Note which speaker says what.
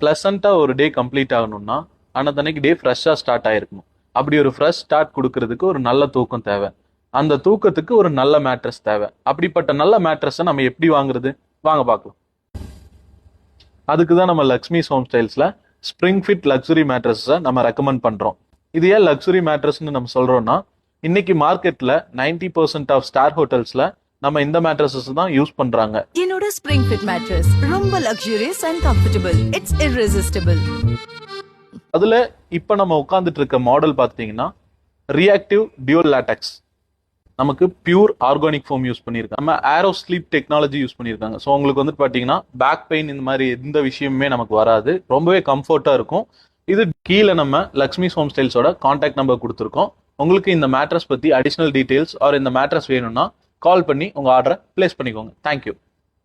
Speaker 1: பிளசண்டா ஒரு day complete ஆகணும்னா அன்னைக்கு டே ஃப்ரெஷ்ஷாக ஸ்டார்ட் ஆயிருக்கணும். அப்படி ஒரு ஃப்ரெஷ் ஸ்டார்ட் கொடுக்கறதுக்கு ஒரு நல்ல தூக்கம் தேவை. அந்த தூக்கத்துக்கு ஒரு நல்ல மேட்ரஸ் தேவை. அப்படிப்பட்ட நல்ல மேட்ரஸை நம்ம எப்படி வாங்குறது? வாங்க பார்க்கலாம். அதுக்கு தான் நம்ம லக்ஷ்மிஸ் ஹோம் ஸ்டைல்ஸ்ல ஸ்ப்ரிங் ஃபிட் லக்ஸுரி மேட்ரஸை நம்ம ரெக்கமெண்ட் பண்றோம். இது ஏன் லக்ஸுரி மேட்ரஸ்ன்னு நம்ம சொல்றோம்னா, இன்னைக்கு மார்க்கெட்ல 90% ஆஃப் ஸ்டார் ஹோட்டல்ஸ்ல நம்ம இந்த மேட்ரஸஸ் தான் யூஸ் பண்றாங்க.
Speaker 2: என்னோட ஸ்ப்ரிங் ஃபிட் மேட்ரஸ் ரொம்ப luxurious and comfortable. It's irresistible.
Speaker 1: அதுல இப்ப நம்ம உட்கார்ந்துட்டு இருக்க மாடல் பார்த்தீங்கன்னா ரியாக்டிவ் டியூல் லேட்டக்ஸ். நமக்கு பியூர் ஆர்கானிக் ஃபோம் யூஸ் பண்ணியிருக்காங்க. நம்ம ஏரோ ஸ்லீப் டெக்னாலஜி யூஸ் பண்ணியிருக்காங்க. ஸோ உங்களுக்கு வந்துட்டு பார்த்தீங்கன்னா பேக் பெயின் இந்த மாதிரி எந்த விஷயமுமே நமக்கு வராது. ரொம்பவே கம்ஃபர்ட்டாக இருக்கும். இது கீழே நம்ம லக்ஷ்மிஸ் ஹோம் ஸ்டைல்ஸோட கான்டாக்ட் நம்பர் கொடுத்துருக்கோம். உங்களுக்கு இந்த மேட்ரஸ் பற்றி அடிஷ்னல் டீட்டெயில்ஸ் ஆர் இந்த மேட்ரஸ் வேணும்னா கால் பண்ணி உங்கள் ஆர்டரை பிளேஸ் பண்ணிக்கோங்க. தேங்க்யூ.